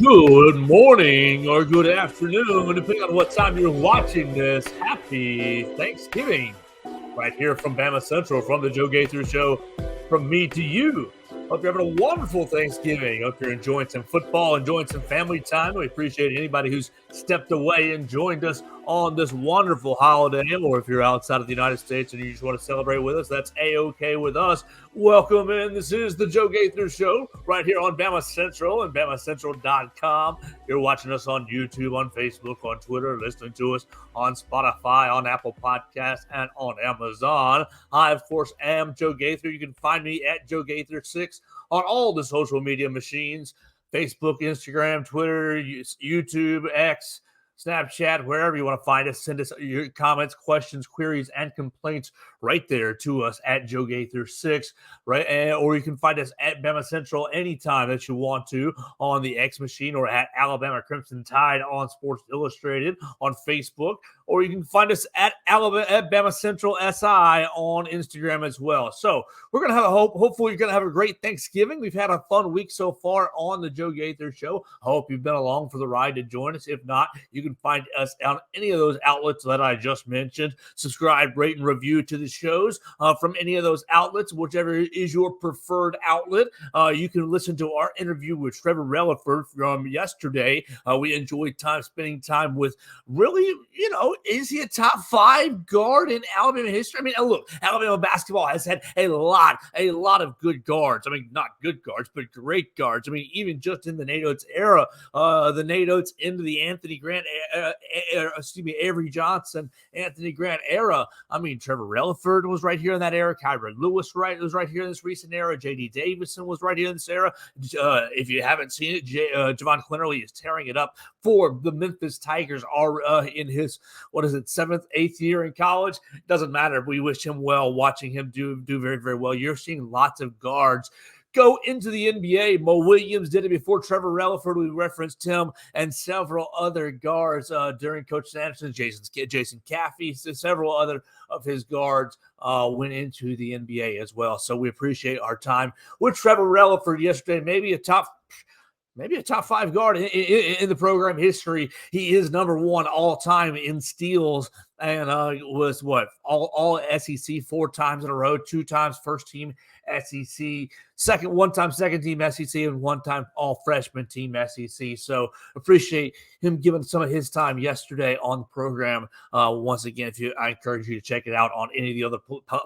Good morning or good afternoon, depending on what time you're watching this. Happy Thanksgiving. Right here from BamaCentral, from the Joe Gaither Show, from me to you. Hope you're having a wonderful Thanksgiving. Hope you're enjoying some football, enjoying some family time. We appreciate anybody who's stepped away and joined us on this wonderful holiday. Or if you're outside of the United States and you just want to celebrate with us, that's A-OK with us. Welcome in. This is the Joe Gaither Show right here on BamaCentral and BamaCentral.com. You're watching us on YouTube, on Facebook, on Twitter, listening to us on Spotify, on Apple Podcasts, and on Amazon. I, of course, am Joe Gaither. You can find me at Joe Gaither6 on all the social media machines, Facebook, Instagram, Twitter, YouTube, X, Snapchat, wherever you want to find us. Send us your comments, questions, queries, and complaints right there to us at Joe Gaither6, right? Or you can find us at BamaCentral anytime that you want to on the X machine, or at Alabama Crimson Tide on Sports Illustrated on Facebook, or you can find us at BamaCentral SI on Instagram as well. So we're going to have hopefully you're going to have a great Thanksgiving. We've had a fun week so far on the Joe Gaither Show. I hope you've been along for the ride to join us. If not, you can find us on any of those outlets that I just mentioned. Subscribe, rate, and review to the shows from any of those outlets, whichever is your preferred outlet. You can listen to our interview with Trevor Relaford from yesterday. We enjoyed spending time with really, is he a top 5 guard in Alabama history? I mean, look, Alabama basketball has had a lot of good guards. I mean, not good guards, but great guards. I mean, even just in the Nate Oates era, the Nate Oates into the Anthony Grant, Avery Johnson, Anthony Grant era. I mean, Trevor Relaford was right here in that era. Kyron Lewis was right here in this recent era. J.D. Davison was right here in this era. If you haven't seen it, Javon Clinnerly is tearing it up for the Memphis Tigers are in his, 7th, 8th year in college. Doesn't matter. We wish him well, watching him do very, very well. You're seeing lots of guards go into the NBA. Mo Williams did it before Trevor Relaford. We referenced him, and several other guards during Coach Sampson, Jason Caffey, several other of his guards went into the NBA as well. So we appreciate our time with Trevor Relaford yesterday. Maybe a top 5 guard in the program history. He is number 1 all time in steals, and was all SEC 4 times in a row, 2 times first team SEC, one time second team SEC, and 1 time all freshman team SEC. So appreciate him giving some of his time yesterday on the program. Once again, I encourage you to check it out on any of the other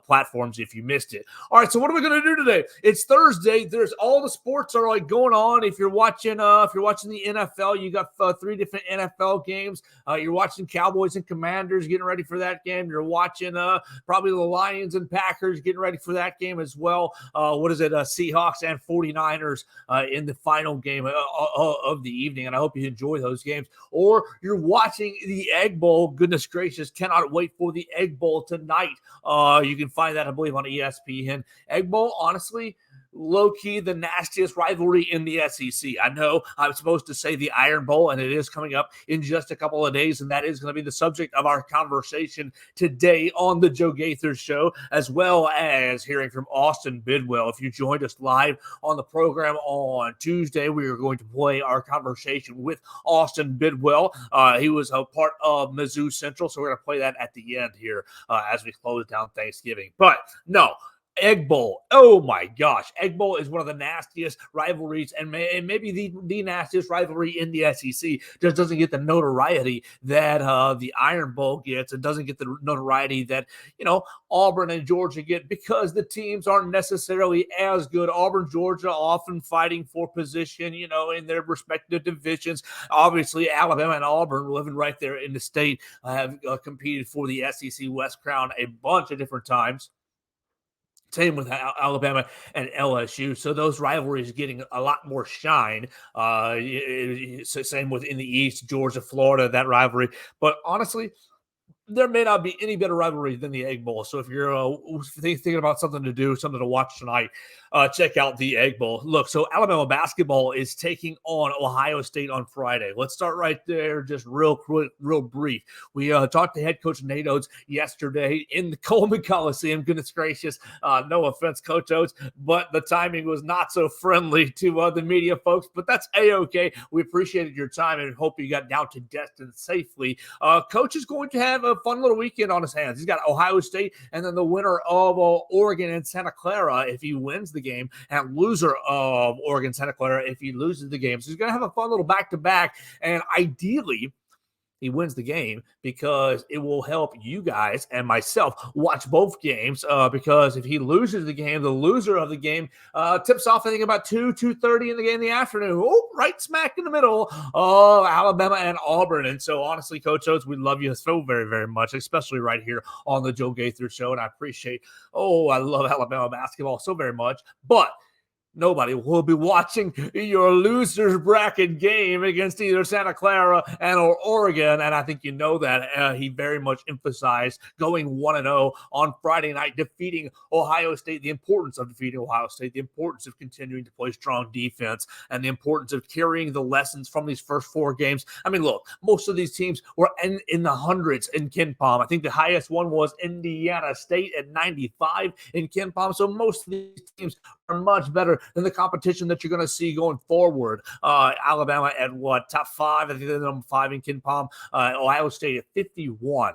platforms if you missed it. All right, so what are we going to do today? It's Thursday. There's all the sports are going on. If you're watching the NFL, you got 3 different NFL games. You're watching Cowboys and Commanders getting ready for that game. You're watching probably the Lions and Packers getting ready for that game as well. Seahawks and 49ers in the final game of the evening, and I hope you enjoy those games. Or you're watching the Egg Bowl. Goodness gracious, cannot wait for the Egg Bowl tonight. You can find that, I believe, on ESPN. Egg Bowl, honestly, low-key the nastiest rivalry in the SEC. I know I'm supposed to say the Iron Bowl, and it is coming up in just a couple of days, and that is going to be the subject of our conversation today on the Joe Gaither Show, as well as hearing from Austin Bidwell. If you joined us live on the program on Tuesday, we are going to play our conversation with Austin Bidwell. He was a part of Mizzou Central, so we're going to play that at the end here as we close down Thanksgiving. But no, Egg Bowl. Oh my gosh. Egg Bowl is one of the nastiest rivalries, and maybe the nastiest rivalry in the SEC. Just doesn't get the notoriety that the Iron Bowl gets. It doesn't get the notoriety that, Auburn and Georgia get, because the teams aren't necessarily as good. Auburn, Georgia often fighting for position, in their respective divisions. Obviously, Alabama and Auburn, living right there in the state, have competed for the SEC West crown a bunch of different times. Same with Alabama and LSU. So those rivalries getting a lot more shine. Same with in the East, Georgia, Florida, that rivalry. But honestly, there may not be any better rivalry than the Egg Bowl. So if you're thinking about something to do, something to watch tonight, check out the Egg Bowl. Look, so Alabama basketball is taking on Ohio State on Friday. Let's start right there, just real quick, real brief. We talked to head coach Nate Oates yesterday in the Coleman Coliseum. Goodness gracious, no offense, Coach Oates, but the timing was not so friendly to the media folks, but that's A-okay. We appreciated your time and hope you got down to Destin safely. Coach is going to have a fun little weekend on his hands. He's got Ohio State and then the winner of Oregon and Santa Clara if he wins the game, and loser of Oregon Santa Clara if he loses the game. So he's going to have a fun little back-to-back, and ideally he wins the game because it will help you guys and myself watch both games because if he loses the game, the loser of the game tips off, I think, about 2:30 in the afternoon. Oh, right smack in the middle of Alabama and Auburn. And so, honestly, Coach Oates, we love you so very, very much, especially right here on the Joe Gaither Show. And I appreciate, I love Alabama basketball so very much. But nobody will be watching your losers bracket game against either Santa Clara or Oregon, and I think you know that. He very much emphasized going 1-0 on Friday night, defeating Ohio State, the importance of defeating Ohio State, the importance of continuing to play strong defense, and the importance of carrying the lessons from these first four games. I mean, look, most of these teams were in the hundreds in KenPom. I think the highest one was Indiana State at 95 in KenPom, so most of these teams are much better than the competition that you're going to see going forward. Alabama at top 5? I think they're number 5 in KenPom. Ohio State at 51.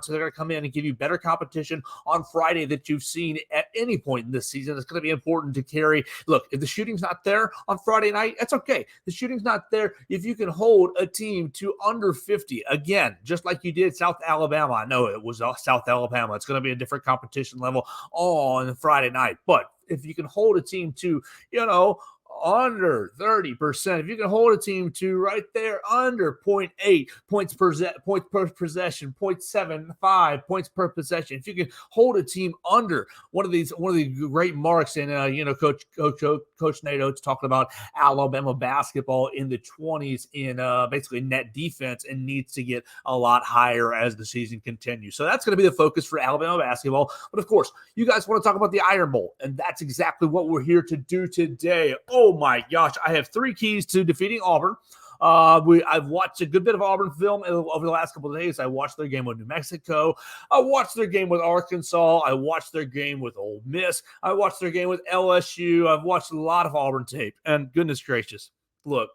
So they're going to come in and give you better competition on Friday that you've seen at any point in this season. It's going to be important to carry. Look, if the shooting's not there on Friday night, that's okay. The shooting's not there. If you can hold a team to under 50, again, just like you did South Alabama. I know it was South Alabama. It's going to be a different competition level on Friday night, but if you can hold a team to, under 30%, if you can hold a team to right there under 0.8 points per possession, 0.75 points per possession, if you can hold a team under one of these great marks, and Coach Nate Oates talking about Alabama basketball in the 20s in basically net defense and needs to get a lot higher as the season continues. So that's going to be the focus for Alabama basketball. But of course, you guys want to talk about the Iron Bowl, and that's exactly what we're here to do today. Oh my gosh, I have 3 keys to defeating Auburn. I've watched a good bit of Auburn film over the last couple of days. I watched their game with New Mexico. I watched their game with Arkansas. I watched their game with Ole Miss. I watched their game with LSU. I've watched a lot of Auburn tape, and goodness gracious, look,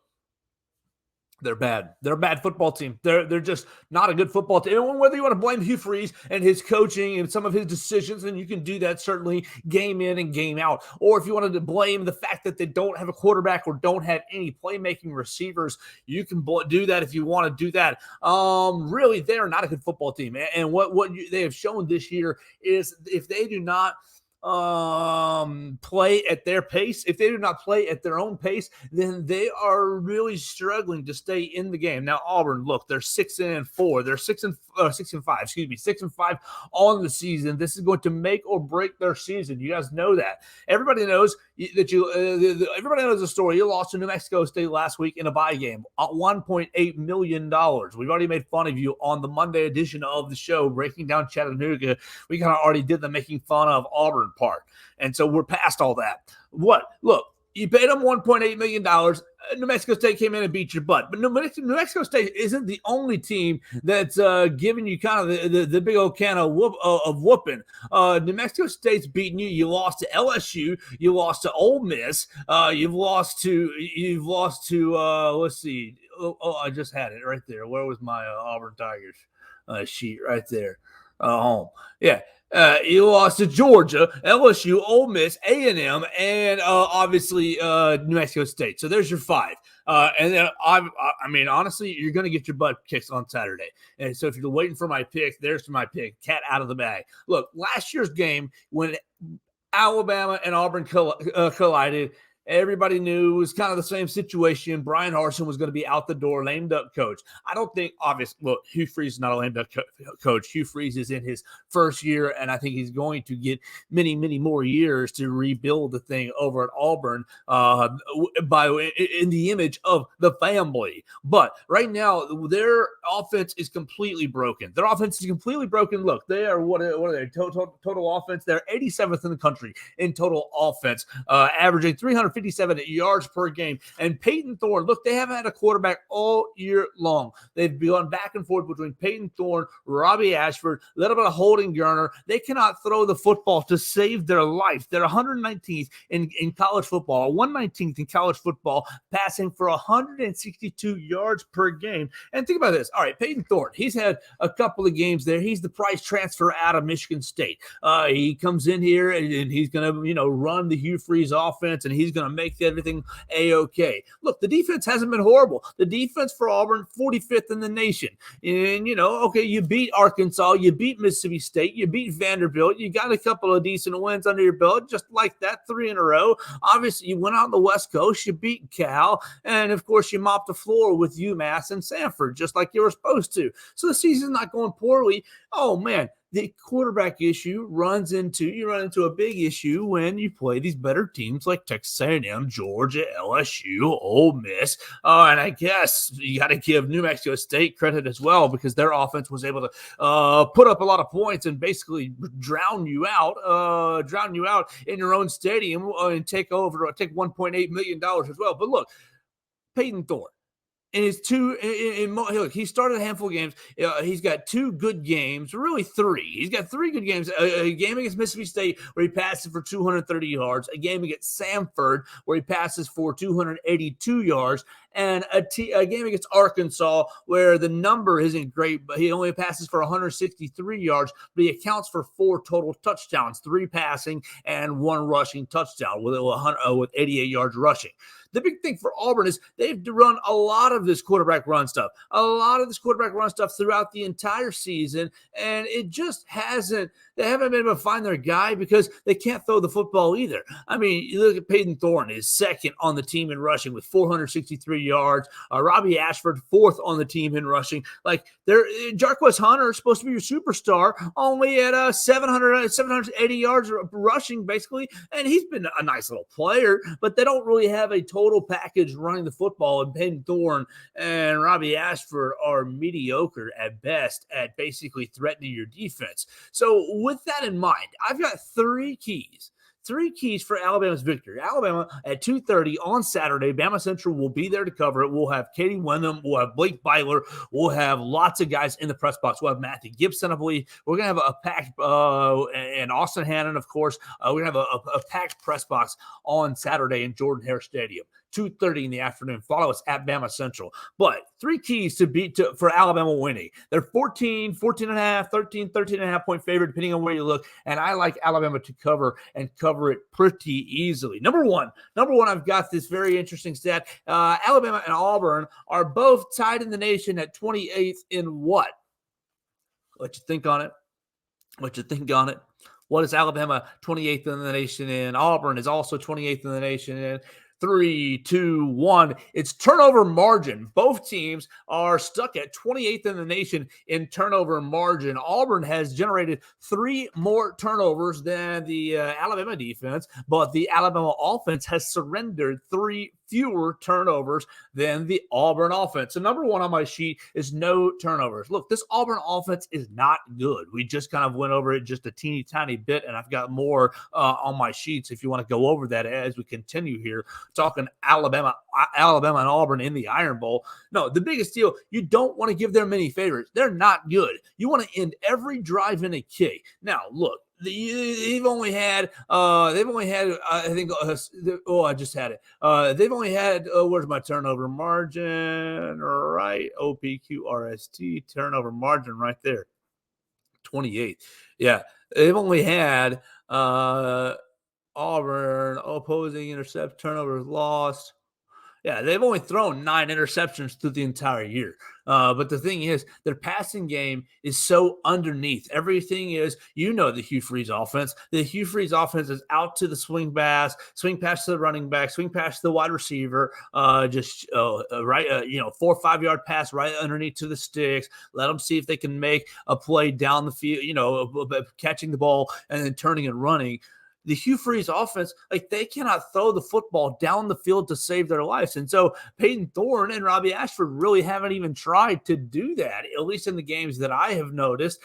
they're bad. They're a bad football team. They're just not a good football team. And whether you want to blame Hugh Freeze and his coaching and some of his decisions, and you can do that certainly game in and game out. Or if you wanted to blame the fact that they don't have a quarterback or don't have any playmaking receivers, you can do that if you want to do that. Really, they're not a good football team. And what they have shown this year is if they do not play at their pace, if they do not play at their own pace, then they are really struggling to stay in the game. Now Auburn, look, they're 6-4. They're 6-5 on the season. This is going to make or break their season. You guys know that. Everybody knows that everybody knows the story. You lost to New Mexico State last week in a bye game, $1.8 million. We've already made fun of you on the Monday edition of the show, breaking down Chattanooga. We kind of already did the making fun of Auburn part. And so we're past all that. Look, you paid them $1.8 million. New Mexico State came in and beat your butt. But New Mexico State isn't the only team that's giving you kind of the big old can of whooping. New Mexico State's beating you. You lost to LSU. You lost to Ole Miss. You've lost to let's see. I just had it right there. Where was my Auburn Tigers sheet right there? Home. Yeah. You lost to Georgia, LSU, Ole Miss, A&M, and obviously New Mexico State. So there's your 5. And then, I mean, honestly, you're going to get your butt kicked on Saturday. And so if you're waiting for my pick, there's my pick. Cat out of the bag. Look, last year's game when Alabama and Auburn collided, Everybody knew it was kind of the same situation. Brian Harsin was going to be out the door, lamed up coach. I don't think, obviously, well, Hugh Freeze is not a lamed up coach. Hugh Freeze is in his first year, and I think he's going to get many, many more years to rebuild the thing over at Auburn in the image of the family. But right now, their offense is completely broken. Their offense is completely broken. Look, they are, what are they, total offense? They're 87th in the country in total offense, averaging 357 yards per game. And Peyton Thorne, look, they haven't had a quarterback all year long. They've gone back and forth between Peyton Thorne, Robbie Ashford, a little bit of Holden Garner. They cannot throw the football to save their life. They're 119th in college football, 119th in college football, passing for 162 yards per game. And think about this. All right, Peyton Thorne, he's had a couple of games there. He's the price transfer out of Michigan State. He comes in here and he's going to, run the Hugh Freeze offense, and he's going to make everything A-okay. Look, the defense hasn't been horrible. The defense for Auburn, 45th in the nation. And, you beat Arkansas, you beat Mississippi State, you beat Vanderbilt, you got a couple of decent wins under your belt, just like that, 3 in a row. Obviously, you went out on the West Coast, you beat Cal, and, of course, you mopped the floor with UMass and Sanford, just like you were supposed to. So the season's not going poorly. Oh, man. The quarterback issue you run into a big issue when you play these better teams like Texas A&M, Georgia, LSU, Ole Miss. And I guess you got to give New Mexico State credit as well, because their offense was able to put up a lot of points and basically drown you out in your own stadium and take $1.8 million as well. But look, Peyton Thorne. And his look, he started a handful of games. He's got 2 good games, really 3. He's got 3 good games. A game against Mississippi State where he passes for 230 yards. A game against Sanford where he passes for 282 yards. And a game against Arkansas where the number isn't great, but he only passes for 163 yards, but he accounts for 4 total touchdowns, 3 passing and 1 rushing touchdown with 88 yards rushing. The big thing for Auburn is they've run a lot of this quarterback run stuff throughout the entire season, and it just they haven't been able to find their guy because they can't throw the football either. I mean, you look at Peyton Thorne is second on the team in rushing with 463 yards. Robbie Ashford, 4th on the team in rushing. Like, Jarquez Hunter is supposed to be your superstar, only at 780 yards rushing, basically, and he's been a nice little player, but they don't really have a total package running the football, and Peyton Thorne and Robbie Ashford are mediocre at best at basically threatening your defense. So with that in mind, I've got 3 keys. 3 keys for Alabama's victory. Alabama at 2:30 on Saturday. BamaCentral will be there to cover it. We'll have Katie Wenham. We'll have Blake Byler. We'll have lots of guys in the press box. We'll have Matthew Gibson, I believe. We're going to have a packed, and Austin Hannon, of course. We're going to have a packed press box on Saturday in Jordan-Hare Stadium. 2:30 in the afternoon. Follow us at BamaCentral. But 3 keys for Alabama winning. They're 14 and a half, 13 and a half point favorite, depending on where you look. And I like Alabama to cover it pretty easily. Number one, I've got this very interesting stat. Alabama and Auburn are both tied in the nation at 28th in what? What you think on it? What is Alabama 28th in the nation in? Auburn is also 28th in the nation in. 3, 2, 1. It's turnover margin. Both teams are stuck at 28th in the nation in turnover margin. Auburn has generated 3 more turnovers than the Alabama defense, but the Alabama offense has surrendered 3 fewer turnovers than the Auburn offense. So number 1 on my sheet is no turnovers. Look, this Auburn offense is not good. We just kind of went over it just a teeny tiny bit, and I've got more on my sheets if you want to go over that as we continue here talking Alabama and Auburn in the Iron Bowl. No, the biggest deal, you don't want to give them any favors. They're not good. You want to end every drive in a kick. Now, look, they've only had I think I just had it. They've only had where's my turnover margin? Right, OPQRST turnover margin right there, 28. Yeah, they've only had Auburn opposing intercept turnovers lost. Yeah, they've only thrown 9 interceptions through the entire year. But the thing is, their passing game is so underneath. Everything is, the Hugh Freeze offense. The Hugh Freeze offense is out to the swing pass to the running back, swing pass to the wide receiver, right, 4 or 5 yard pass right underneath to the sticks. Let them see if they can make a play down the field, catching the ball and then turning and running. The Hugh Freeze offense, they cannot throw the football down the field to save their lives. And so Peyton Thorne and Robbie Ashford really haven't even tried to do that, at least in the games that I have noticed,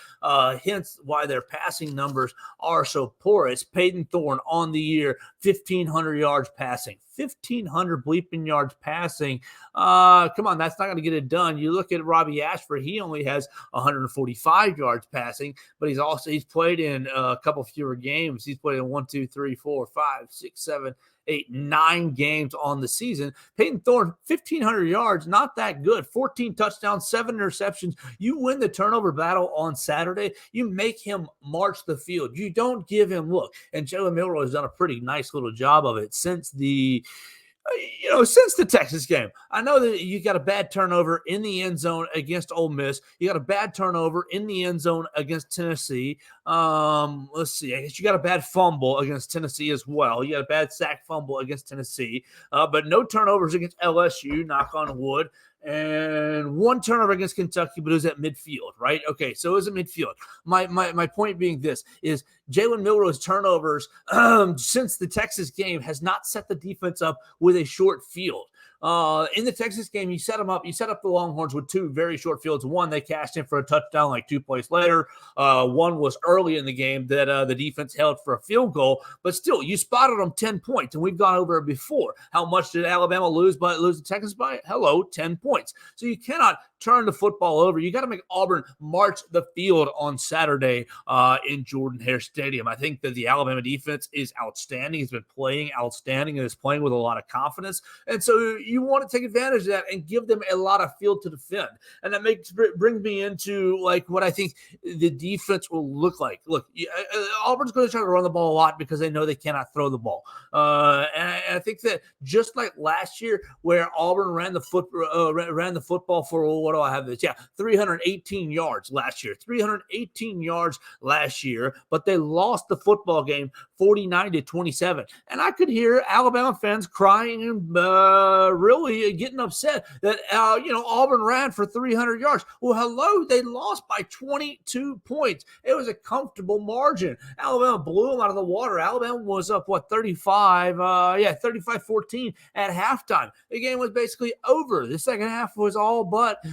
hence why their passing numbers are so poor. It's Peyton Thorne on the year, 1,500 yards passing. 1,500 bleeping yards passing. Come on, that's not going to get it done. You look at Robbie Ashford, he only has 145 yards passing, but he's played in a couple fewer games. He's played in 9 games on the season. Peyton Thorne, 1,500 yards, not that good. 14 touchdowns, 7 interceptions. You win the turnover battle on Saturday. You make him march the field. You don't give him look. And Jalen Milroe has done a pretty nice little job of it since the Texas game. I know that you got a bad turnover in the end zone against Ole Miss. You got a bad turnover in the end zone against Tennessee. Let's see. I guess you got a bad fumble against Tennessee as well. You got a bad sack fumble against Tennessee, but no turnovers against LSU, knock on wood. And 1 turnover against Kentucky, but it was at midfield, right? Okay, so it was at midfield. My point being this is Jalen Milroe's turnovers since the Texas game has not set the defense up with a short field. In the Texas game, you set up the Longhorns with 2 very short fields. One, they cashed in for a touchdown like 2 plays later. One was early in the game that the defense held for a field goal, but still, you spotted them 10 points, and we've gone over it before. How much did Alabama lose to Texas by? Hello, 10 points. So you cannot turn the football over. You got to make Auburn march the field on Saturday in Jordan-Hare Stadium. I think that the Alabama defense is outstanding. It's been playing outstanding and is playing with a lot of confidence. And so you want to take advantage of that and give them a lot of field to defend. And that brings me into what I think the defense will look like. Look, Auburn's going to try to run the ball a lot because they know they cannot throw the ball. And I think that just like last year where Auburn ran the football for, what do I have this? Yeah, 318 yards last year. 318 yards last year, but they lost the football game 49-27. And I could hear Alabama fans crying and really getting upset that Auburn ran for 300 yards. Well, hello, they lost by 22 points. It was a comfortable margin. Alabama blew them out of the water. Alabama was up 35-14 at halftime. The game was basically over. The second half was all but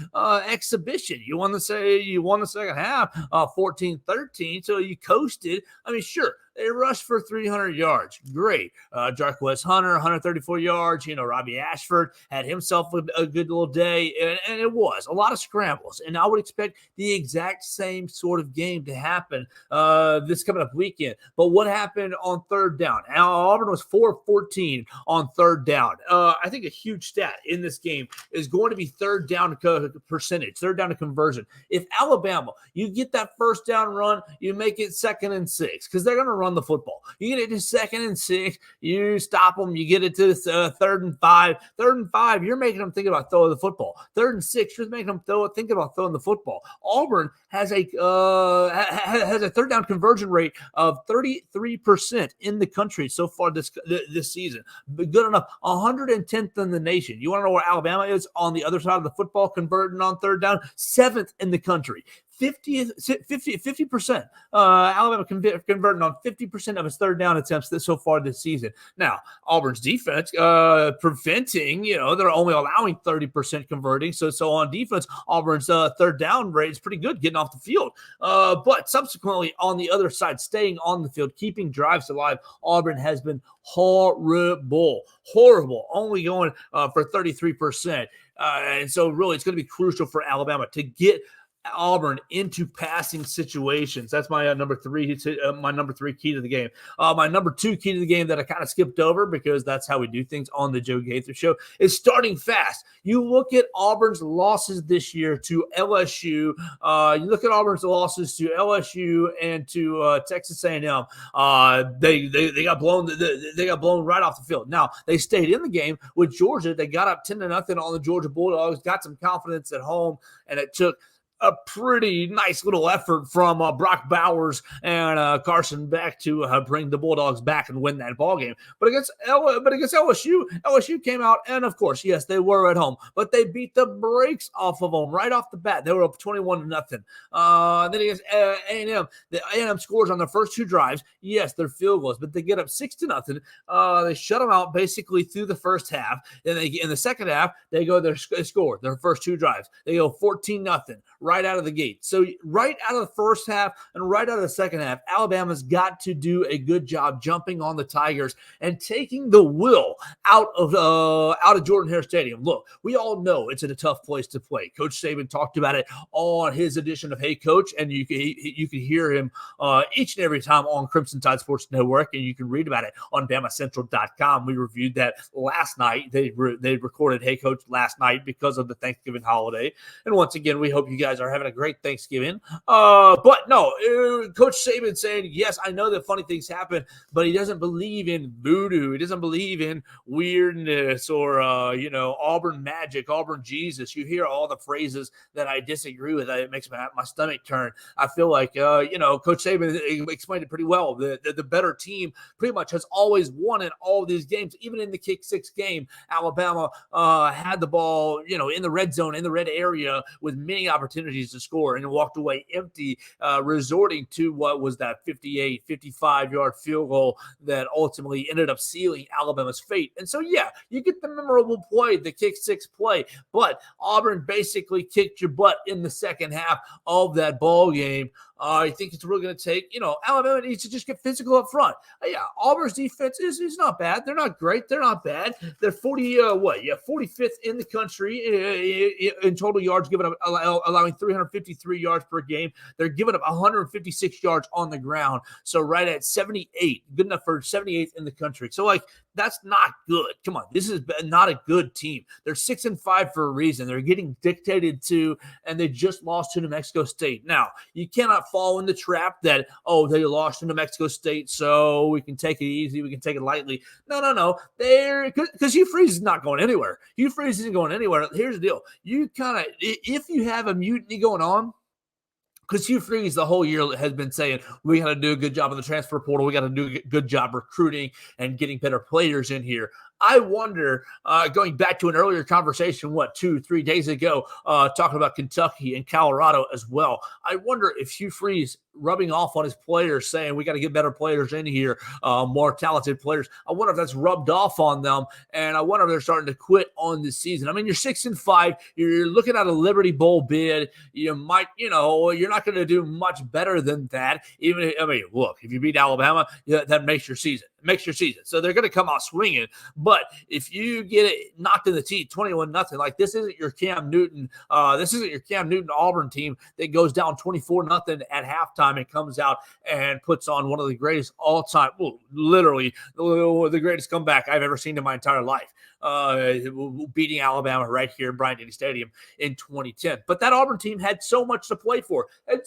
exhibition. You won the second half 14-13, so you coasted. I mean, sure, they rushed for 300 yards. Great. Jarquez Hunter, 134 yards. Robbie Ashford had himself a good little day. And it was a lot of scrambles. And I would expect the exact same sort of game to happen this coming up weekend. But what happened on third down? Auburn was 4-14 on third down. I think a huge stat in this game is going to be third down percentage, third down to conversion. If Alabama, you get that first down run, you make it 2nd and 6 because they're going to run the football. You get it to 2nd and 6, you stop them, you get it to 3rd and 5. 3rd and 5, you're making them think about throwing the football. 3rd and 6, you're making them think about throwing the football. Auburn has a third down conversion rate of 33% in the country so far this season. Good enough. 110th in the nation. You want to know where Alabama is on the other side of the football converting on third down? 7th in the country. 50%. Alabama converting on 50% of its third down attempts so far this season. Now, Auburn's defense preventing, they're only allowing 30% converting. So on defense, Auburn's third down rate is pretty good getting off the field. But subsequently, on the other side, staying on the field, keeping drives alive, Auburn has been horrible, only going for 33%. And so really, it's going to be crucial for Alabama to get Auburn into passing situations. That's my number three. My number three key to the game. My number two key to the game that I kind of skipped over because that's how we do things on the Joe Gaither Show is starting fast. You look at Auburn's losses this year to LSU. You look at Auburn's losses to LSU and to Texas A&M. They got blown. They got blown right off the field. Now they stayed in the game with Georgia. They got up 10-0 on the Georgia Bulldogs. Got some confidence at home, and it took a pretty nice little effort from Brock Bowers and Carson Beck to bring the Bulldogs back and win that ball game. But against LSU came out, and of course, yes, they were at home, but they beat the brakes off of them right off the bat. They were up 21-0. Then against A&M, the A&M scores on their first two drives. Yes, they're field goals, but they get up 6-0. They shut them out basically through the first half. Then in the second half, they score their first two drives. They go 14-0. Right out of the gate. So right out of the first half and right out of the second half, Alabama's got to do a good job jumping on the Tigers and taking the will out of Jordan-Hare Stadium. Look, we all know it's a tough place to play. Coach Saban talked about it on his edition of Hey Coach, and you can hear him each and every time on Crimson Tide Sports Network, and you can read about it on BamaCentral.com. We reviewed that last night. They recorded Hey Coach last night because of the Thanksgiving holiday. And once again, we hope you guys are having a great Thanksgiving. But no, Coach Saban saying, yes, I know that funny things happen, but he doesn't believe in voodoo. He doesn't believe in weirdness or, Auburn magic, Auburn Jesus. You hear all the phrases that I disagree with. It makes my stomach turn. I feel like, Coach Saban explained it pretty well. The better team pretty much has always won in all of these games. Even in the kick six game, Alabama had the ball, in the red zone, in the red area with many opportunities to score and walked away empty, resorting to what was that 58, 55-yard field goal that ultimately ended up sealing Alabama's fate. And so, yeah, you get the memorable play, the kick six play, but Auburn basically kicked your butt in the second half of that ball game. I think it's really going to take, Alabama needs to just get physical up front. Auburn's defense is not bad. They're not great. They're not bad. They're 45th in the country in total yards, allowing 353 yards per game. They're giving up 156 yards on the ground. So right at 78, good enough for 78th in the country. So that's not good. Come on. This is not a good team. They're 6-5 for a reason. They're getting dictated to, and they just lost to New Mexico State. Now, you cannot fall in the trap that, they lost to New Mexico State, so we can take it easy. We can take it lightly. No. Because Hugh Freeze is not going anywhere. Hugh Freeze isn't going anywhere. Here's the deal. If you have a mutiny going on, because Hugh Freeze the whole year has been saying, we got to do a good job in the transfer portal. We got to do a good job recruiting and getting better players in here. I wonder, going back to an earlier conversation, 2-3 days ago, talking about Kentucky and Colorado as well. I wonder if Hugh Freeze rubbing off on his players, saying we got to get better players in here, more talented players. I wonder if that's rubbed off on them, and I wonder if they're starting to quit on this season. I mean, you're 6-5. You're looking at a Liberty Bowl bid. You might, you're not going to do much better than that. Look, if you beat Alabama, that makes your season. So they're going to come out swinging. But if you get it knocked in the teeth, 21-0, this isn't your Cam Newton. This isn't your Cam Newton Auburn team that goes down 24-0 at halftime and comes out and puts on one of the greatest all-time, literally the greatest comeback I've ever seen in my entire life. Beating Alabama right here in Bryant-Denny Stadium in 2010. But that Auburn team had so much to play for. I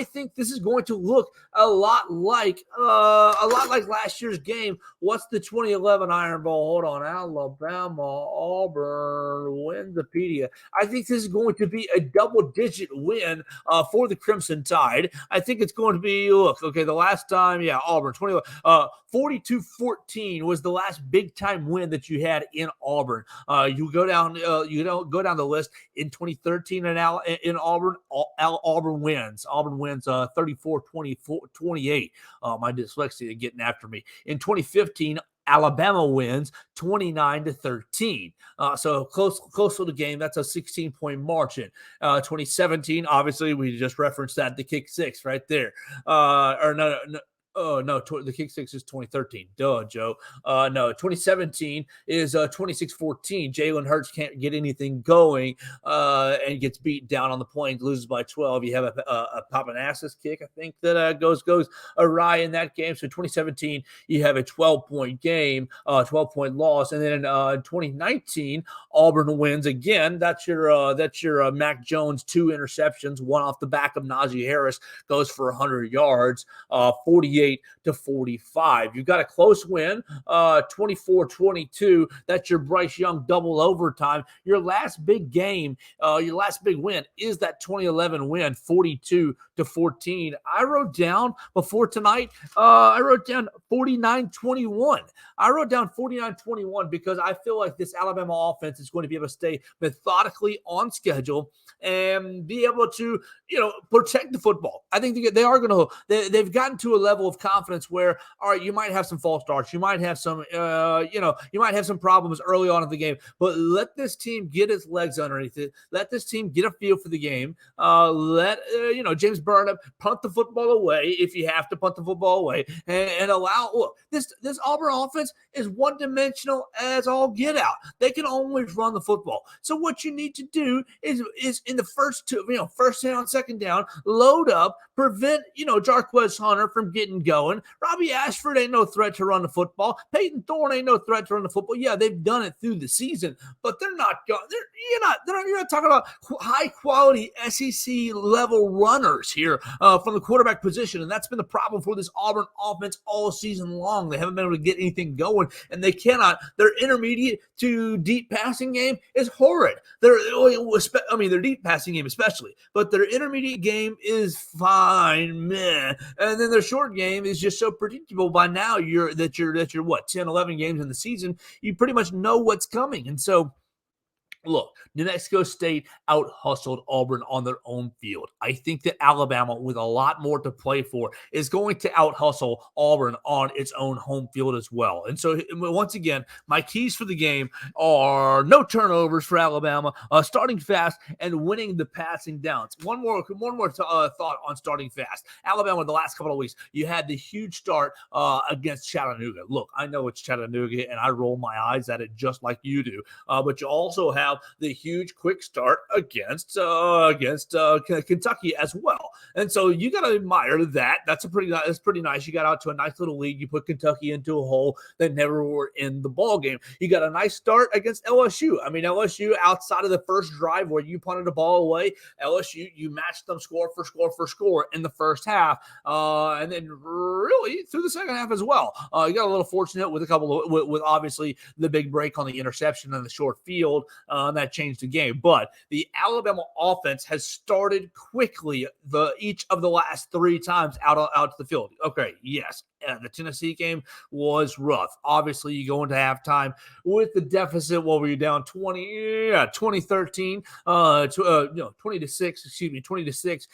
think this is going to look a lot like last year's game. What's the 2011 Iron Bowl? Hold on, Alabama, Auburn, Wikipedia. I think this is going to be a double-digit win for the Crimson Tide. I think it's going to be, the last time, Auburn, 42-14 was the last big-time win that you had in Auburn. You go down the list in 2013 in Auburn. Auburn wins. Auburn wins 34-28. My dyslexia getting after me. In 2015, Alabama wins 29-13. So close to the game. That's a 16-point margin. 2017, obviously, we just referenced that, the kick six right there. Oh, no, the kick six is 2013. Duh, Joe. No, 2017 is 26-14. Jalen Hurts can't get anything going and gets beat down on the point, loses by 12. You have a Papanassus kick, I think, that goes awry in that game. So 2017, you have a 12-point game, 12-point loss. And then in 2019, Auburn wins again. That's your Mac Jones, 2 interceptions, one off the back of Najee Harris, goes for 100 yards, 48-45. You've got a close win, 24-22. That's your Bryce Young double overtime. Your last big game, your last big win is that 2011 win, 42-14. I wrote down before tonight, 49-21. I wrote down 49-21 because I feel like this Alabama offense is going to be able to stay methodically on schedule and be able to, protect the football. I think they are going to, they've gotten to a level of confidence where, all right, you might have some false starts. You might have some, you might have some problems early on in the game, but let this team get its legs underneath it. Let this team get a feel for the game. Let James Burnham punt the football away if you have to punt the football away, and allow. Look, this Auburn offense is one-dimensional as all get out. They can always run the football. So what you need to do is in the first down, second down, load up, prevent Jarquez Hunter from getting going. Robbie Ashford ain't no threat to run the football. Peyton Thorne ain't no threat to run the football. Yeah, they've done it through the season, but they're not going. You're not talking about high quality SEC level runners here from the quarterback position, and that's been the problem for this Auburn offense all season long. They haven't been able to get anything going, and they cannot. Their intermediate to deep passing game is horrid. Their deep passing game especially, but their intermediate game is fine, meh. And then their short game is just so predictable by now. You're 10, 11 games in the season. You pretty much know what's coming. And so, look, New Mexico State out-hustled Auburn on their own field. I think that Alabama, with a lot more to play for, is going to out-hustle Auburn on its own home field as well. And so, once again, my keys for the game are no turnovers for Alabama, starting fast, and winning the passing downs. One more thought on starting fast. Alabama, the last couple of weeks, you had the huge start against Chattanooga. Look, I know it's Chattanooga, and I roll my eyes at it just like you do, but you also have the huge quick start against Kentucky as well. And so you got to admire that. That's pretty nice. You got out to a nice little lead. You put Kentucky into a hole that never were in the ball game. You got a nice start against LSU. I mean, LSU, outside of the first drive where you punted the ball away, LSU, you matched them score for score in the first half. And then really through the second half as well. You got a little fortunate with with obviously the big break on the interception in the short field. That changed the game. But the Alabama offense has started quickly each of the last 3 times out to the field. Okay, yes. The Tennessee game was rough. Obviously, you go into halftime with the deficit. What were you down 2013, 20-6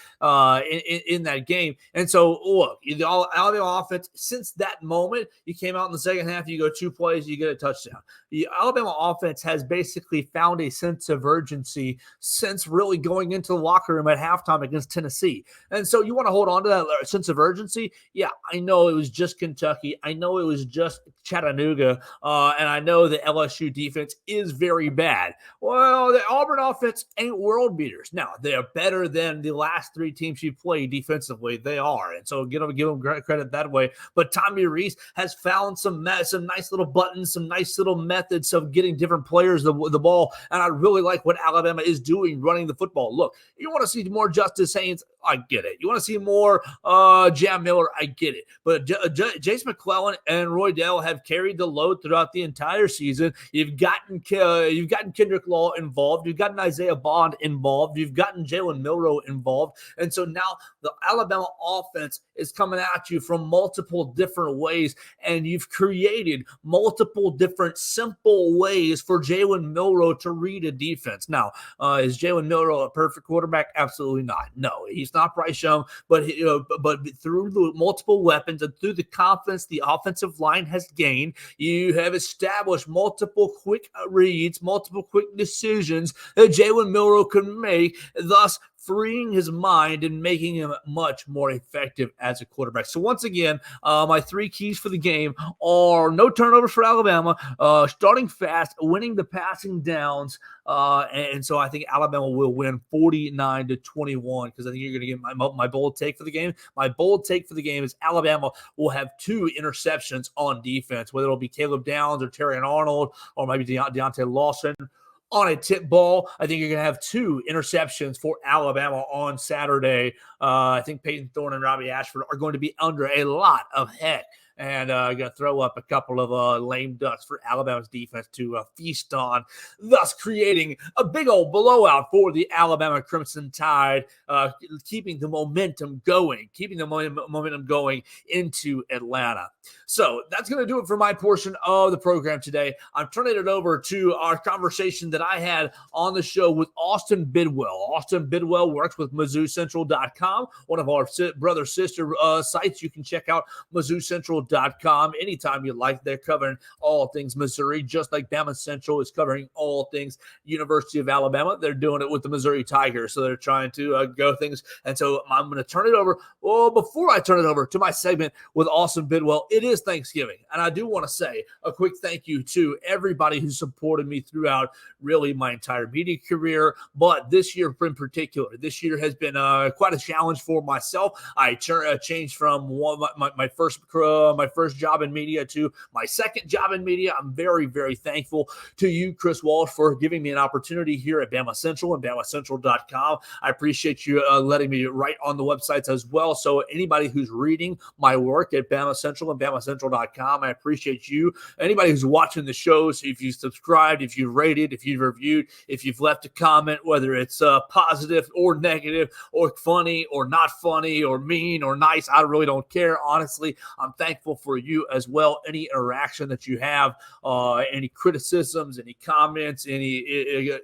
in that game. And so, look, the Alabama offense, since that moment, you came out in the second half, you go 2 plays, you get a touchdown. The Alabama offense has basically found a sense of urgency since really going into the locker room at halftime against Tennessee. And so you want to hold on to that sense of urgency? Yeah, I know it was just Kentucky. I know it was just Chattanooga. And I know the LSU defense is very bad. Well, the Auburn offense ain't world beaters. Now, they're better than the last 3 teams you played defensively. They are. And so give them credit that way. But Tommy Rees has found some nice little buttons, some nice little methods of getting different players the ball. And I really like what Alabama is doing running the football. Look, you want to see more Justice Haynes? I get it. You want to see more Jam Miller? I get it. But Jace McClellan and Roy Dell have carried the load throughout the entire season. You've gotten Kendrick Law involved. You've gotten Isaiah Bond involved. You've gotten Jalen Milroe involved. And so now the Alabama offense is coming at you from multiple different ways, and you've created multiple different simple ways for Jalen Milroe to read a defense. Now, is Jalen Milroe a perfect quarterback? Absolutely not. No, he's not Bryce Young, but through the multiple weapons and through the confidence the offensive line has gained, you have established multiple quick reads, multiple quick decisions that Jalen Milroe can make, thus freeing his mind and making him much more effective as a quarterback. So once again, my three keys for the game are no turnovers for Alabama, starting fast, winning the passing downs, and so I think Alabama will win 49-21 because I think you're going to get my bold take for the game. My bold take for the game is Alabama will have 2 interceptions on defense, whether it'll be Caleb Downs or Terrion Arnold or maybe Deontay Lawson. On a tip ball, I think you're going to have 2 interceptions for Alabama on Saturday. I think Peyton Thorne and Robbie Ashford are going to be under a lot of heck and going to throw up a couple of lame ducks for Alabama's defense to feast on, thus creating a big old blowout for the Alabama Crimson Tide, keeping the momentum going into Atlanta. So that's going to do it for my portion of the program today. I'm turning it over to our conversation that I had on the show with Austin Bidwell. Austin Bidwell works with MizzouCentral.com, one of our brother-sister sites. You can check out MizzouCentral.com anytime you like. They're covering all things Missouri, just like BamaCentral is covering all things University of Alabama. They're doing it with the Missouri Tigers, so they're trying to go things. And so I'm going to turn it over. Well, before I turn it over to my segment with Austin Bidwell, it is Thanksgiving, and I do want to say a quick thank you to everybody who supported me throughout really my entire media career, but this year in particular, this year has been quite a challenge for myself. I changed from my first job in media to my second job in media. I'm very, very thankful to you, Chris Walsh, for giving me an opportunity here at BamaCentral and BamaCentral.com. I appreciate you letting me write on the websites as well. So anybody who's reading my work at BamaCentral and BamaCentral.com, I appreciate you. Anybody who's watching the shows, if you subscribed, if you rated, if you've reviewed, if you've left a comment, whether it's positive or negative or funny or not funny or mean or nice, I really don't care. Honestly, I'm thankful for you as well. Any interaction that you have, any criticisms, any comments, any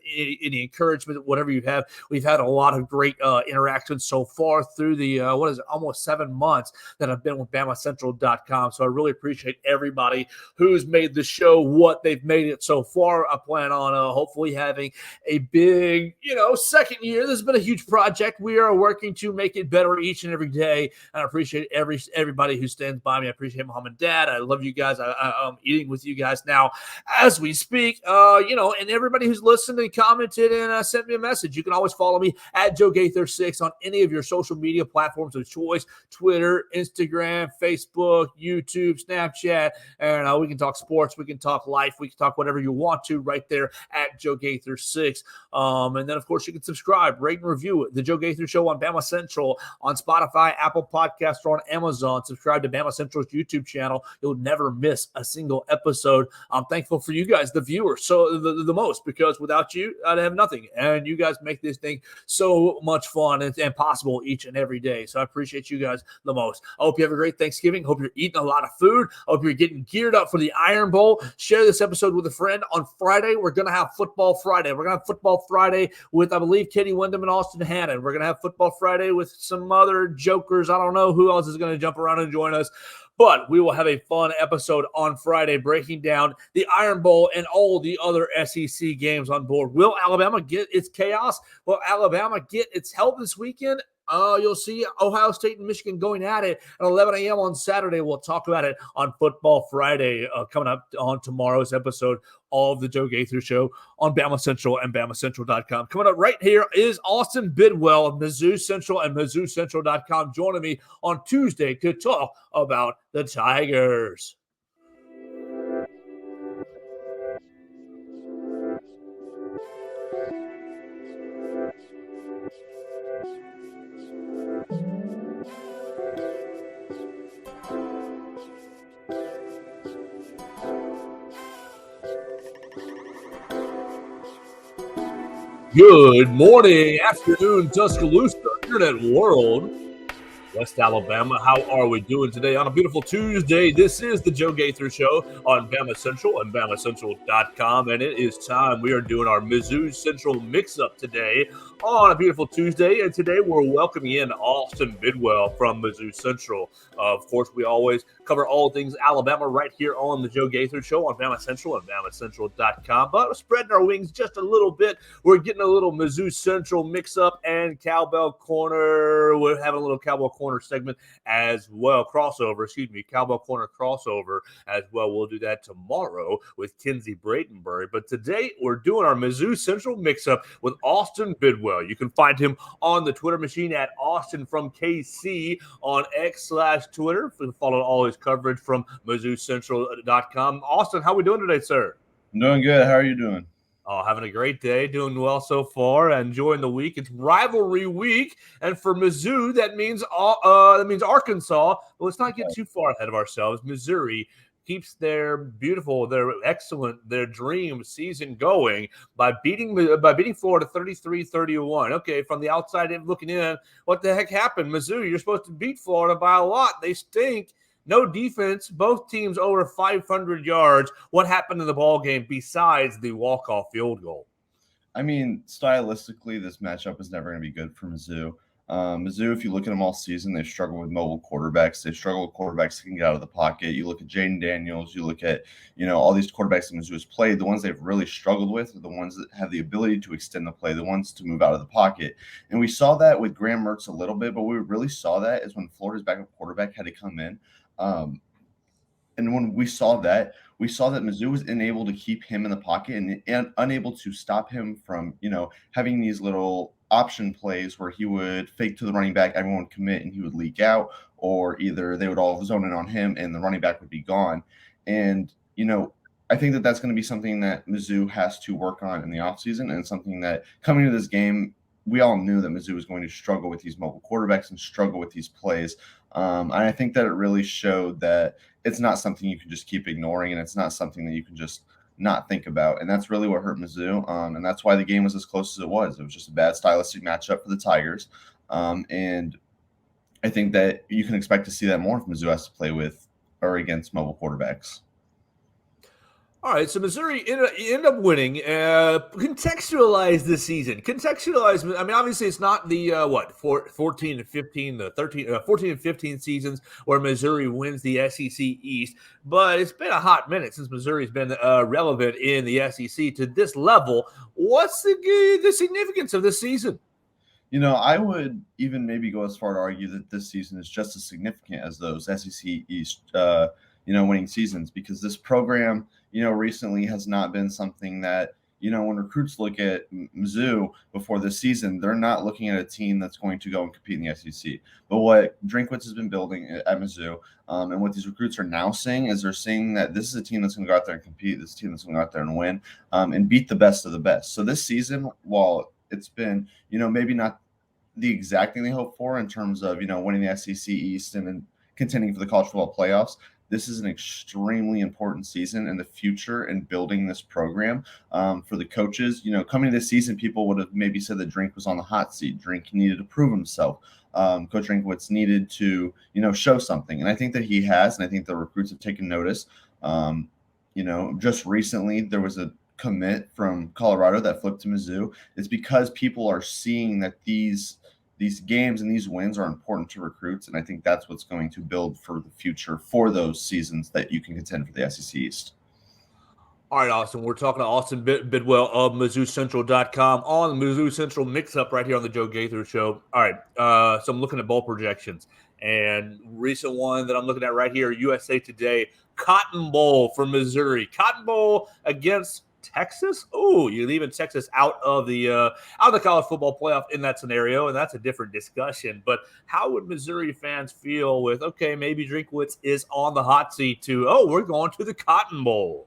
encouragement, whatever you have. We've had a lot of great interactions so far through the, almost 7 months that I've been with BamaCentral.com. So I really appreciate everybody who's made the show what they've made it so far. I plan on hopefully having a big, second year. This has been a huge project. We are working to make it better each and every day. And I appreciate everybody who stands by me. I appreciate Mom and Dad. I love you guys. I'm eating with you guys now as we speak. And everybody who's listened and commented and sent me a message. You can always follow me at Joe Gaither 6 on any of your social media platforms of choice: Twitter, Instagram, Facebook, YouTube, Snapchat, and we can talk sports, we can talk life, we can talk whatever you want to right there at Joe Gaither 6. And then, of course, you can subscribe, rate, and review The Joe Gaither Show on BamaCentral, on Spotify, Apple Podcasts, or on Amazon. Subscribe to BamaCentral's YouTube channel. You'll never miss a single episode. I'm thankful for you guys, the viewers, so the most, because without you, I'd have nothing. And you guys make this thing so much fun and possible each and every day. So I appreciate you guys the most. I hope you have a great Thanksgiving. Hope you're eating a lot of food. I hope you're getting geared up for the Iron Bowl. Share this episode with a friend. On Friday, we're going to have Football Friday. We're going to have Football Friday with, I believe, Katie Wyndham and Austin Hannon. We're going to have Football Friday with some other jokers. I don't know who else is going to jump around and join us. But we will have a fun episode on Friday breaking down the Iron Bowl and all the other SEC games on board. Will Alabama get its chaos? Will Alabama get its help this weekend? You'll see Ohio State and Michigan going at it at 11 a.m. on Saturday. We'll talk about it on Football Friday coming up on tomorrow's episode of The Joe Gaither Show on BamaCentral and BamaCentral.com. Coming up right here is Austin Bidwell of Mizzou Central and MizzouCentral.com joining me on Tuesday to talk about the Tigers. Good morning, afternoon, Tuscaloosa, Internet world, West Alabama. How are we doing today on a beautiful Tuesday? This is the Joe Gaither Show on BamaCentral and BamaCentral.com, and it is time. We are doing our Mizzou Central mix-up today on a beautiful Tuesday. And today we're welcoming in Austin Bidwell from Mizzou Central. Of course, we always cover all things Alabama right here on the Joe Gaither Show on BamaCentral and BamaCentral.com. But we're spreading our wings just a little bit. We're getting a little Mizzou Central mix-up and Cowbell Corner. We're having a little Cowbell Corner segment as well. Cowbell Corner crossover as well. We'll do that tomorrow with Kinsey Bradenbury. But today we're doing our Mizzou Central mix-up with Austin Bidwell. You can find him on the Twitter machine at Austin from KC on X/Twitter. Follow all his coverage from MizzouCentral.com. Austin, how are we doing today, sir? I'm doing good. How are you doing? Oh, having a great day, doing well so far, enjoying the week. It's rivalry week, and for Mizzou, that means Arkansas. But let's not get too far ahead of ourselves. Missouri keeps their excellent, their dream season going by beating Florida 33-31. Okay, from the outside in looking in, what the heck happened? Mizzou, you're supposed to beat Florida by a lot. They stink. No defense. Both teams over 500 yards. What happened in the ball game besides the walk-off field goal? I mean, stylistically, this matchup is never going to be good for Mizzou. Mizzou, if you look at them all season, they've struggled with mobile quarterbacks. They've struggled with quarterbacks that can get out of the pocket. You look at Jaden Daniels. You look at, all these quarterbacks that Mizzou has played. The ones they've really struggled with are the ones that have the ability to extend the play, the ones to move out of the pocket. And we saw that with Graham Mertz a little bit, but we really saw that is when Florida's backup quarterback had to come in. And when we saw that Mizzou was unable to keep him in the pocket and unable to stop him from, having these little option plays where he would fake to the running back, everyone would commit, and he would leak out, or either they would all zone in on him and the running back would be gone. And, I think that that's going to be something that Mizzou has to work on in the offseason, and something that coming to this game, we all knew that Mizzou was going to struggle with these mobile quarterbacks and struggle with these plays. And I think that it really showed that it's not something you can just keep ignoring, and it's not something that you can just not think about. And that's really what hurt Mizzou. And that's why the game was as close as it was. It was just a bad stylistic matchup for the Tigers. And I think that you can expect to see that more if Mizzou has to play with or against mobile quarterbacks. All right, so Missouri end up winning. Contextualize this season. I mean, obviously, it's not the 14 and 15, the 14 and 15 seasons where Missouri wins the SEC East, but it's been a hot minute since Missouri's been relevant in the SEC to this level. What's the significance of this season? I would even maybe go as far to argue that this season is just as significant as those SEC East, winning seasons, because this program, recently has not been something that, when recruits look at Mizzou before this season, they're not looking at a team that's going to go and compete in the SEC. But what Drinkwitz has been building at Mizzou, and what these recruits are now saying is they're saying that this is a team that's going to go out there and compete, this team that's going to go out there and win, and beat the best of the best. So this season, while it's been, maybe not the exact thing they hoped for in terms of, winning the SEC East and then contending for the college football playoffs, this is an extremely important season in the future and building this program for the coaches. Coming to this season, people would have maybe said that Drink was on the hot seat. Drink needed to prove himself. Coach Drinkwitz needed to, show something. And I think that he has, and I think the recruits have taken notice. Just recently there was a commit from Colorado that flipped to Mizzou. It's because people are seeing that these games and these wins are important to recruits, and I think that's what's going to build for the future for those seasons that you can contend for the SEC East. All right, Austin, we're talking to Austin Bidwell of MizzouCentral.com on the Mizzou Central mix-up right here on the Joe Gaither Show. All right, so I'm looking at bowl projections, and recent one that I'm looking at right here, USA Today, Cotton Bowl for Missouri. Cotton Bowl against Texas? Oh, you're leaving Texas out of the college football playoff in that scenario, and that's a different discussion. But how would Missouri fans feel with, okay, maybe Drinkwitz is on the hot seat to, we're going to the Cotton Bowl?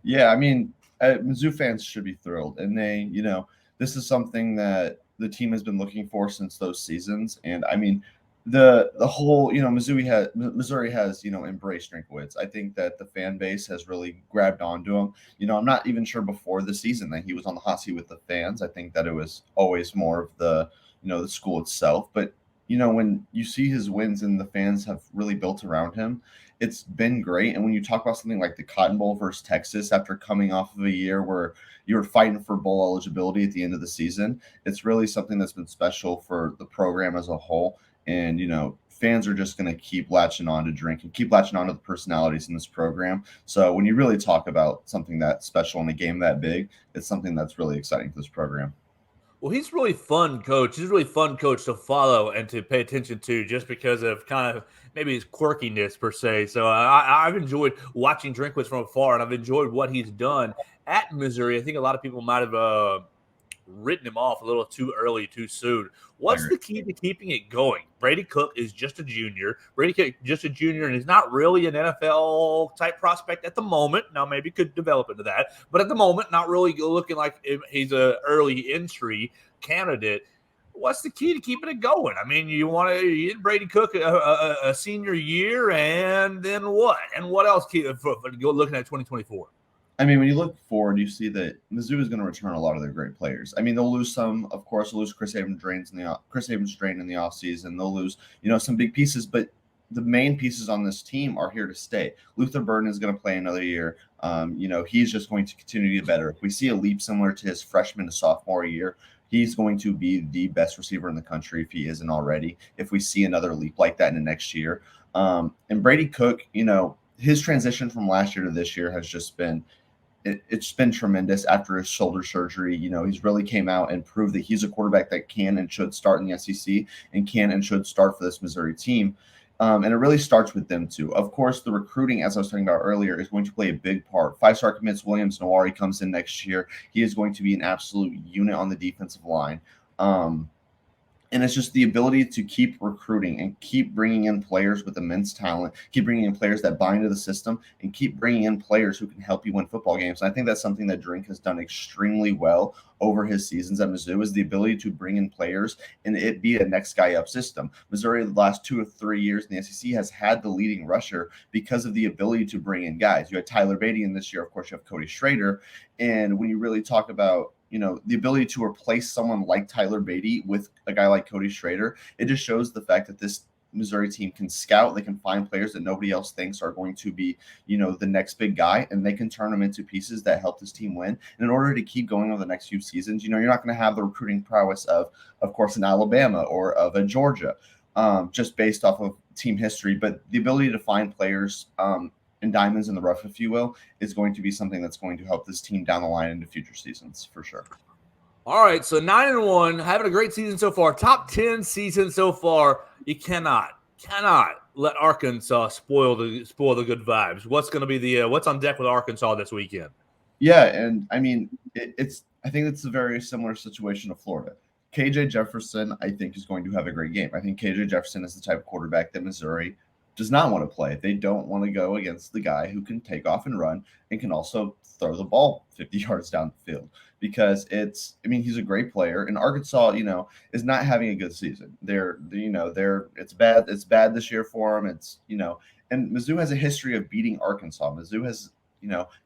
Yeah, I mean, Mizzou fans should be thrilled. And they, this is something that the team has been looking for since those seasons. And I mean, the whole, Missouri has, embraced Drinkwitz. I think that the fan base has really grabbed onto him. I'm not even sure before the season that he was on the hot seat with the fans. I think that it was always more of the, the school itself. But when you see his wins and the fans have really built around him, it's been great. And when you talk about something like the Cotton Bowl versus Texas after coming off of a year where you were fighting for bowl eligibility at the end of the season, it's really something that's been special for the program as a whole. And, fans are just going to keep latching on to Drink and keep latching on to the personalities in this program. So when you really talk about something that special in a game that big, it's something that's really exciting for this program. Well, he's really fun coach. He's a really fun coach to follow and to pay attention to just because of kind of maybe his quirkiness per se. So I've enjoyed watching Drinkwitz from afar, and I've enjoyed what he's done at Missouri. I think a lot of people might have written him off a little too early, too soon. What's the key to keeping it going? Brady Cook is just a junior. Brady Cook just a junior, and he's not really an NFL type prospect at the moment. Now maybe could develop into that, but at the moment, not really looking like he's an early entry candidate. What's the key to keeping it going? I mean, you want to get Brady Cook a senior year, and then what? And what else? Looking at 2024. I mean, when you look forward, you see that Mizzou is going to return a lot of their great players. I mean, they'll lose some, of course. They'll lose Chris Havens drain in the offseason. They'll lose, some big pieces, but the main pieces on this team are here to stay. Luther Burden is going to play another year. He's just going to continue to get better. If we see a leap similar to his freshman to sophomore year, he's going to be the best receiver in the country if he isn't already. If we see another leap like that in the next year, and Brady Cook, his transition from last year to this year has just been. It's been tremendous after his shoulder surgery. He's really came out and proved that he's a quarterback that can and should start in the SEC and can and should start for this Missouri team. And it really starts with them too. Of course, the recruiting, as I was talking about earlier, is going to play a big part. 5-star commits Williams Nawari comes in next year. He is going to be an absolute unit on the defensive line. And it's just the ability to keep recruiting and keep bringing in players with immense talent, keep bringing in players that buy into the system, and keep bringing in players who can help you win football games. And I think that's something that Drink has done extremely well over his seasons at Mizzou, is the ability to bring in players and it be a next guy up system. Missouri, the last 2 or 3 years in the SEC, has had the leading rusher because of the ability to bring in guys. You had Tyler Beatty in this year. Of course, you have Cody Schrader. And when you really talk about the ability to replace someone like Tyler Beatty with a guy like Cody Schrader, it just shows the fact that this Missouri team can scout. They can find players that nobody else thinks are going to be, the next big guy, and they can turn them into pieces that help this team win. And in order to keep going over the next few seasons, you're not going to have the recruiting prowess of course, in Alabama or of a Georgia, just based off of team history, but the ability to find players, and diamonds in the rough, if you will, is going to be something that's going to help this team down the line into future seasons for sure. All right, so 9-1, having a great season so far. Top 10 season so far. You cannot let Arkansas spoil the good vibes. What's going to be the what's on deck with Arkansas this weekend? Yeah, and I mean I think it's a very similar situation to Florida. KJ Jefferson, I think, is going to have a great game. I think KJ Jefferson is the type of quarterback that Missouri does not want to play. They don't want to go against the guy who can take off and run and can also throw the ball 50 yards down the field, because he's a great player, and Arkansas, is not having a good season. It's bad this year for them. And Mizzou has a history of beating Arkansas. Mizzou has,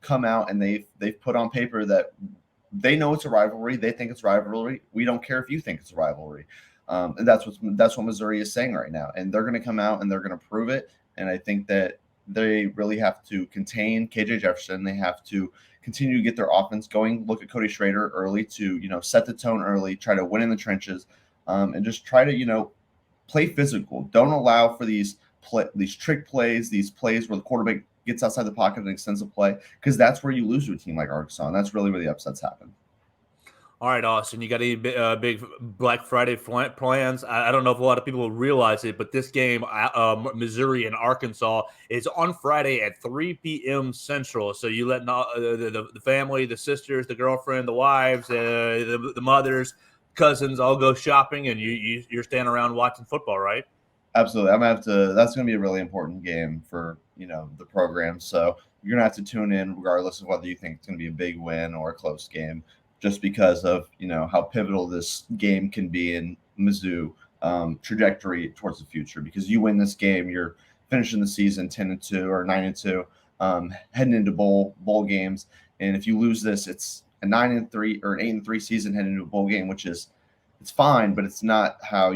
come out and they've put on paper that they know it's a rivalry. They think it's rivalry. We don't care if you think it's a rivalry. And that's what Missouri is saying right now. And they're going to come out and they're going to prove it. And I think that they really have to contain KJ Jefferson. They have to continue to get their offense going. Look at Cody Schrader early to, set the tone early, try to win in the trenches, and just try to, play physical. Don't allow for these trick plays, these plays where the quarterback gets outside the pocket and extends a play, because that's where you lose to a team like Arkansas. And that's really where the upsets happen. All right, Austin, you got any big Black Friday plans? I don't know if a lot of people will realize it, but this game, Missouri and Arkansas, is on Friday at 3 p.m. Central. So you let the family, the sisters, the girlfriend, the wives, the mothers, cousins all go shopping, and you're standing around watching football, right? Absolutely. That's going to be a really important game for, the program. So you're going to have to tune in regardless of whether you think it's going to be a big win or a close game, just because of, how pivotal this game can be in Mizzou trajectory towards the future. Because you win this game, you're finishing the season 10-2 or 9-2, heading into bowl games. And if you lose this, it's a 9-3 or an 8-3 season heading into a bowl game, which is, it's fine, but it's not how,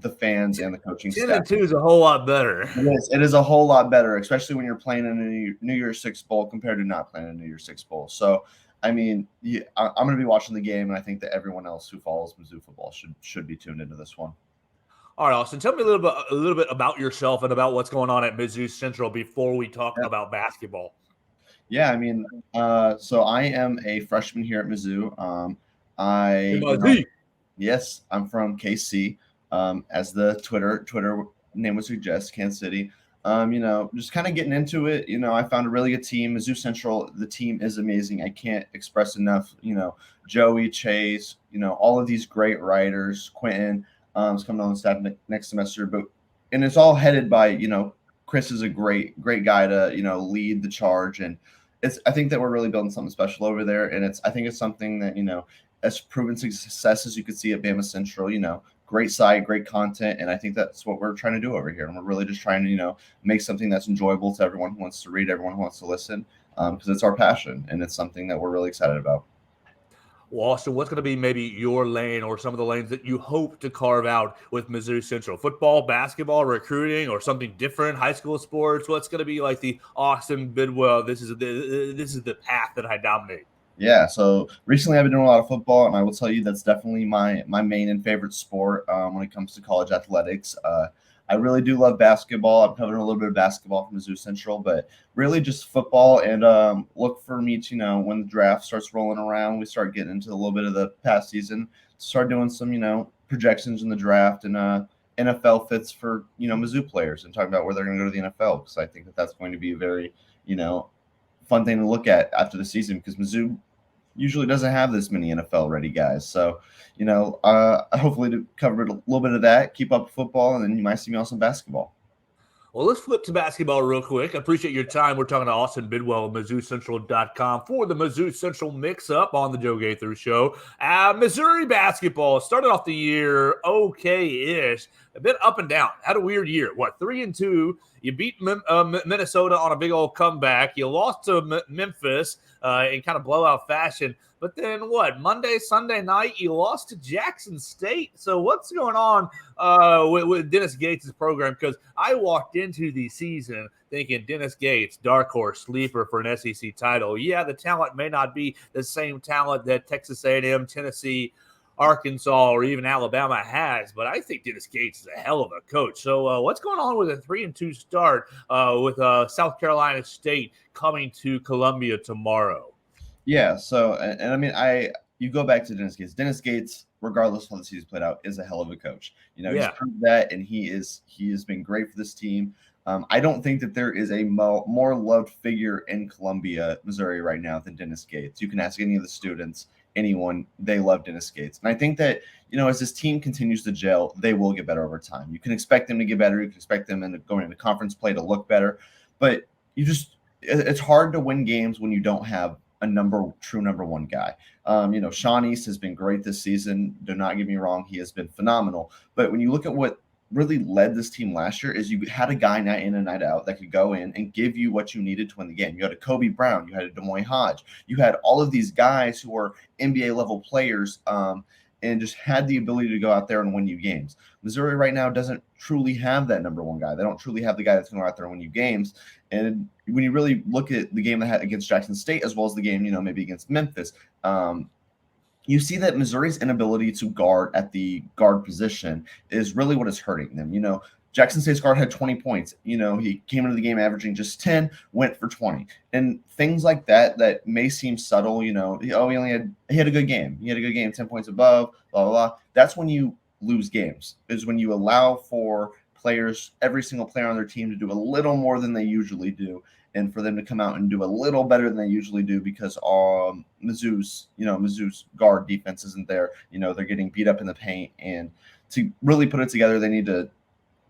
the fans and the coaching 10 staff. and 2 is a whole lot better. It is a whole lot better, especially when you're playing in a New Year's Six Bowl compared to not playing in a New Year's Six Bowl. So, I mean, I'm going to be watching the game, and I think that everyone else who follows Mizzou football should be tuned into this one. All right, Austin, tell me a little bit about yourself and about what's going on at Mizzou Central before we talk about basketball. Yeah, I mean, so I am a freshman here at Mizzou. Yes, I'm from KC, as the Twitter name would suggest, Kansas City. Just kind of getting into it. I found a really good team, Mizzou Central. The team is amazing. I can't express enough. Joey, Chase, all of these great writers. Quentin is coming on the staff next semester, and it's all headed by Chris is a great guy to lead the charge, and I think that we're really building something special over there, and I think it's something that as proven success as you could see at BamaCentral. Great site, great content, and I think that's what we're trying to do over here. And we're really just trying to make something that's enjoyable to everyone who wants to read, everyone who wants to listen, because it's our passion and it's something that we're really excited about. Well, Austin, what's going to be maybe your lane or some of the lanes that you hope to carve out with Mizzou Central? Football, basketball, recruiting, or something different? High school sports? What's going to be like the Austin Bidwell? This is the path that I dominate. Yeah, so recently I've been doing a lot of football, and I will tell you that's definitely my main and favorite sport when it comes to college athletics. I really do love basketball. I'm covering a little bit of basketball from Mizzou Central, but really just football. And look for me to, when the draft starts rolling around, we start getting into a little bit of the past season, start doing some, projections in the draft and NFL fits for, Mizzou players and talking about where they're going to go to the NFL, because I think that's going to be a very, fun thing to look at after the season, because Mizzou usually doesn't have this many NFL ready guys. So, hopefully to cover a little bit of that, keep up with football, and then you might see me on some basketball. Well, let's flip to basketball real quick. I appreciate your time. We're talking to Austin Bidwell of MizzouCentral.com for the Mizzou Central mix-up on the Joe Gaither Show. Missouri basketball started off the year okay-ish, a bit up and down. Had a weird year. 3-2. You beat Minnesota on a big old comeback. You lost to Memphis in kind of blowout fashion. But then Monday, Sunday night, you lost to Jackson State. So what's going on with Dennis Gates' program? Because I walked into the season thinking Dennis Gates, dark horse, sleeper for an SEC title. Yeah, the talent may not be the same talent that Texas A&M, Tennessee, Arkansas, or even Alabama has, but I think Dennis Gates is a hell of a coach. So what's going on with a 3-2 start with South Carolina State coming to Columbia tomorrow? Yeah, so and I mean, you go back to Dennis Gates. Dennis Gates, regardless of how the season played out, is a hell of a coach. He's proved that, and he has been great for this team. I don't think that there is a more loved figure in Columbia, Missouri right now than Dennis Gates. You can ask any of the students, anyone, they love Dennis Gates. And I think that, as this team continues to gel, they will get better over time. You can expect them to get better. You can expect them going into conference play to look better. But it's hard to win games when you don't have a true number one guy. Sean East has been great this season. Do not get me wrong. He has been phenomenal. But when you look at what really led this team last year, is you had a guy night in and night out that could go in and give you what you needed to win the game. You had a Kobe Brown, you had a Demoy Hodge, you had all of these guys who were NBA level players, and just had the ability to go out there and win you games. Missouri right now doesn't truly have that number one guy. They don't truly have the guy that's going to go out there and win you games. And when you really look at the game they had against Jackson State, as well as the game, maybe against Memphis, you see that Missouri's inability to guard at the guard position is really what is hurting them. Jackson State's guard had 20 points. He came into the game averaging just 10, went for 20. And things like that may seem subtle, he had a good game. He had a good game, 10 points above, blah, blah, blah. That's when you lose games, is when you allow for players, every single player on their team, to do a little more than they usually do, and for them to come out and do a little better than they usually do, because Mizzou's guard defense isn't there. They're getting beat up in the paint, and to really put it together, they need to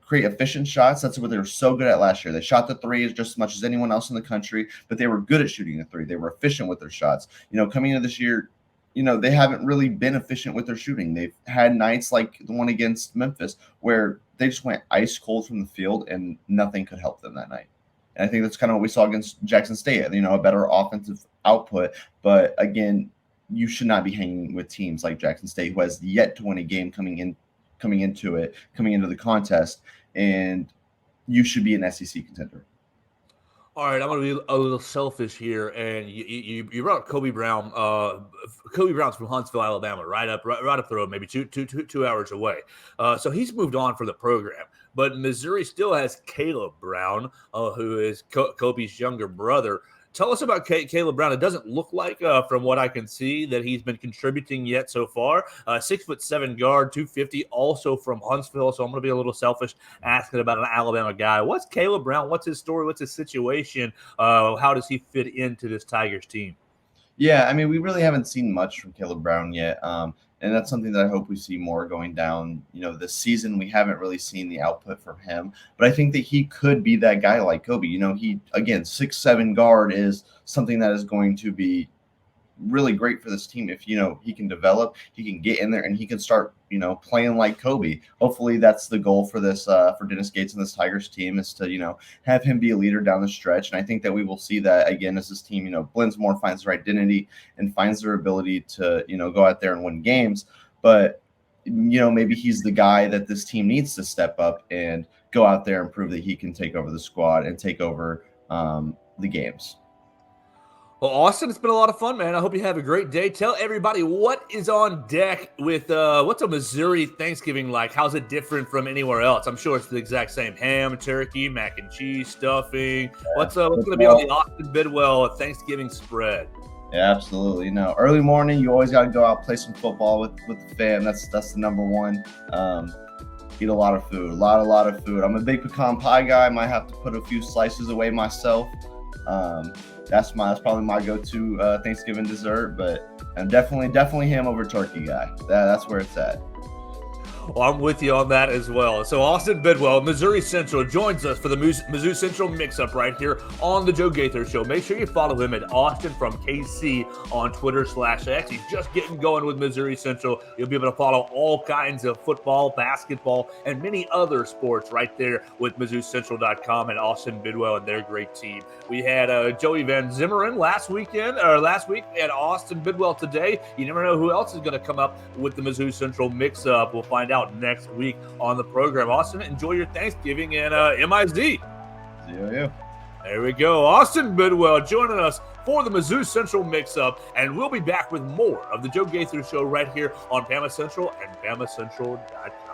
create efficient shots. That's what they were so good at last year. They shot the three just as much as anyone else in the country, but they were good at shooting the three. They were efficient with their shots. Coming into this year, they haven't really been efficient with their shooting. They've had nights like the one against Memphis where they just went ice cold from the field and nothing could help them that night. And I think that's kind of what we saw against Jackson State, a better offensive output. But again, you should not be hanging with teams like Jackson State, who has yet to win a game coming in coming into the contest, and you should be an SEC contender. All right, I'm going to be a little selfish here, and you brought up Kobe Brown. Kobe Brown's from Huntsville, Alabama, right up the road, maybe two hours away. So he's moved on from the program, but Missouri still has Caleb Brown, who is Kobe's younger brother. Tell us about Caleb Brown. It doesn't look like, from what I can see, that he's been contributing yet so far. 6'7" guard, 250, also from Huntsville. So I'm going to be a little selfish asking about an Alabama guy. What's Caleb Brown? What's his story? What's his situation? How does he fit into this Tigers team? Yeah, I mean, we really haven't seen much from Caleb Brown yet. And that's something that I hope we see more going down, this season. We haven't really seen the output from him, but I think that he could be that guy like Kobe. He, again, 6'7" guard is something that is going to be really great for this team. If, he can develop, he can get in there and he can start, playing like Kobe. Hopefully that's the goal for this, for Dennis Gates and this Tigers team, is to, have him be a leader down the stretch. And I think that we will see that again as this team, blends more, finds their identity and finds their ability to, go out there and win games. But, maybe he's the guy that this team needs to step up and go out there and prove that he can take over the squad and take over the games. Well, Austin, it's been a lot of fun, man. I hope you have a great day. Tell everybody what is on deck with what's a Missouri Thanksgiving like? How's it different from anywhere else? I'm sure it's the exact same: ham, turkey, mac and cheese, stuffing. What's going to be on the Austin Bidwell Thanksgiving spread? Yeah, absolutely. Early morning, you always got to go out, play some football with the fam. That's the number one. Eat a lot of food, a lot of food. I'm a big pecan pie guy. I might have to put a few slices away myself. That's probably my go-to Thanksgiving dessert, but I'm definitely ham over turkey guy. That's where it's at. Well, I'm with you on that as well. So Austin Bidwell, Missouri Central, joins us for the Mizzou Central mix-up right here on the Joe Gaither Show. Make sure you follow him at Austin from KC on Twitter/X. He's just getting going with Missouri Central. You'll be able to follow all kinds of football, basketball, and many other sports right there with MizzouCentral.com and Austin Bidwell and their great team. We had Joey Van Zimmeren last week. We had Austin Bidwell today. You never know who else is going to come up with the Mizzou Central mix-up. We'll find out next week on the program. Austin, enjoy your Thanksgiving and MIZ. See you. There we go. Austin Bidwell joining us for the Mizzou Central mix-up, and we'll be back with more of the Joe Gaither Show right here on BamaCentral and BamaCentral.com.